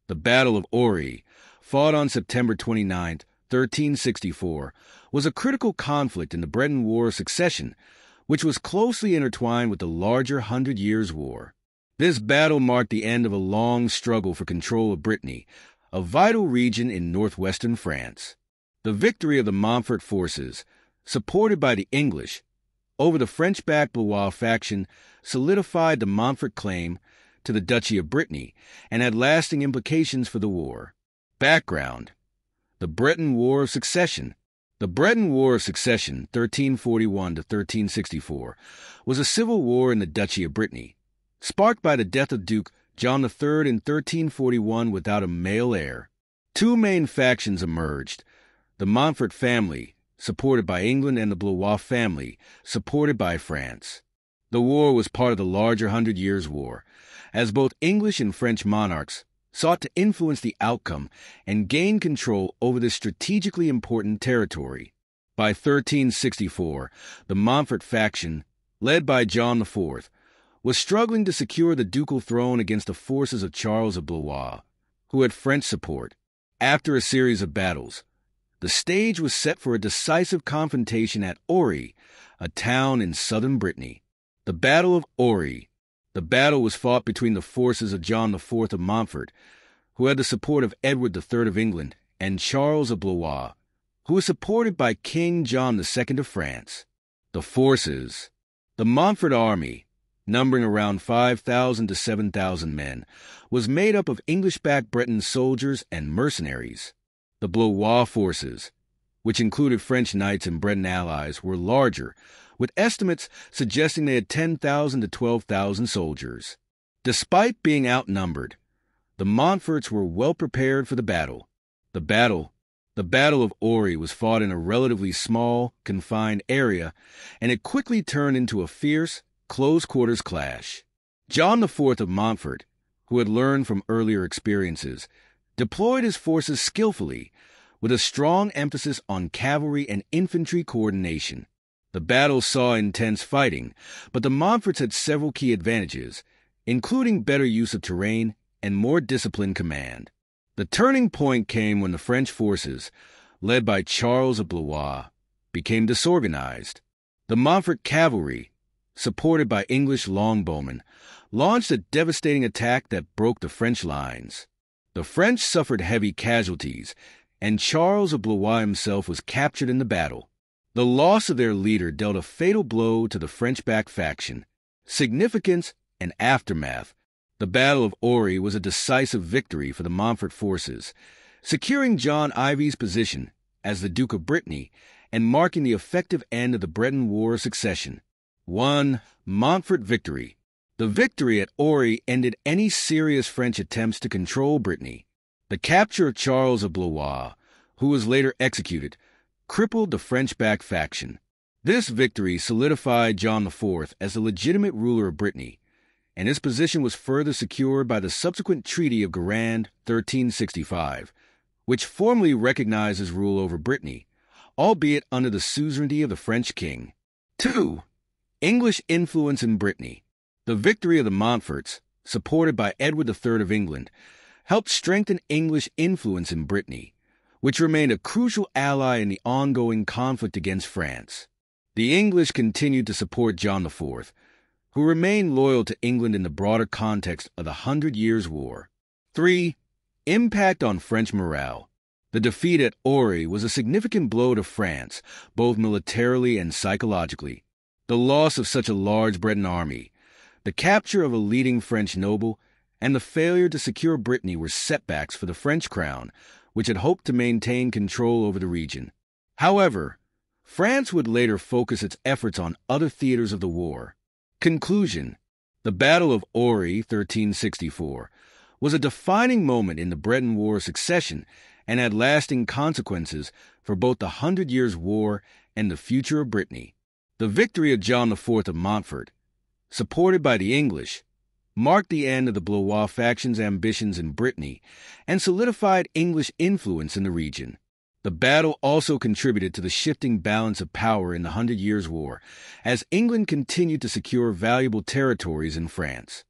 The Battle of Auray, fought on September 29, 1364, was a critical conflict in the Breton War of Succession, which was closely intertwined with the larger Hundred Years' War. This battle marked the end of a long struggle for control of Brittany, a vital region in northwestern France. The victory of the Montfort forces, supported by the English, over the French-backed Blois faction solidified the Montfort claim to the Duchy of Brittany and had lasting implications for the war. Background: the Breton War of Succession. The Breton War of Succession, 1341 to 1364, was a civil war in the Duchy of Brittany, sparked by the death of Duke John III in 1341 without a male heir. Two main factions emerged: the Montfort family, supported by England, and the Blois family, supported by France. The war was part of the larger Hundred Years' War, as both English and French monarchs sought to influence the outcome and gain control over this strategically important territory. By 1364, the Montfort faction, led by John IV, was struggling to secure the ducal throne against the forces of Charles of Blois, who had French support. After a series of battles, the stage was set for a decisive confrontation at Auray, a town in southern Brittany. The Battle of Auray. The battle was fought between the forces of John IV of Montfort, who had the support of Edward III of England, and Charles of Blois, who was supported by King John II of France. The forces. The Montfort army, numbering around 5,000 to 7,000 men, was made up of English-backed Breton soldiers and mercenaries. The Blois forces, which included French knights and Breton allies, were larger, with estimates suggesting they had 10,000 to 12,000 soldiers. Despite being outnumbered, the Montforts were well prepared for the battle. The Battle of Auray was fought in a relatively small, confined area, and it quickly turned into a fierce, close-quarters clash. John IV of Montfort, who had learned from earlier experiences, deployed his forces skillfully, with a strong emphasis on cavalry and infantry coordination. The battle saw intense fighting, but the Montforts had several key advantages, including better use of terrain and more disciplined command. The turning point came when the French forces, led by Charles of Blois, became disorganized. The Montfort cavalry, supported by English longbowmen, launched a devastating attack that broke the French lines. The French suffered heavy casualties, and Charles of Blois himself was captured in the battle. The loss of their leader dealt a fatal blow to the French-backed faction. Significance and aftermath. The Battle of Auray was a decisive victory for the Montfort forces, securing John Ivy's position as the Duke of Brittany and marking the effective end of the Breton War of Succession. 1. Montfort victory. The victory at Auray ended any serious French attempts to control Brittany. The capture of Charles of Blois, who was later executed, crippled the French-backed faction. This victory solidified John IV as the legitimate ruler of Brittany, and his position was further secured by the subsequent Treaty of Guérande, 1365, which formally recognized his rule over Brittany, albeit under the suzerainty of the French king. 2. English influence in Brittany. The victory of the Montforts, supported by Edward III of England, helped strengthen English influence in Brittany, which remained a crucial ally in the ongoing conflict against France. The English continued to support John IV, who remained loyal to England in the broader context of the Hundred Years' War. 3. Impact on French morale. The defeat at Auray was a significant blow to France, both militarily and psychologically. The loss of such a large Breton army, the capture of a leading French noble, and the failure to secure Brittany were setbacks for the French crown, which had hoped to maintain control over the region. However, France would later focus its efforts on other theaters of the war. Conclusion. The Battle of Auray, 1364, was a defining moment in the Breton War of Succession and had lasting consequences for both the Hundred Years' War and the future of Brittany. The victory of John IV of Montfort, supported by the English, marked the end of the Blois faction's ambitions in Brittany and solidified English influence in the region. The battle also contributed to the shifting balance of power in the Hundred Years' War, as England continued to secure valuable territories in France.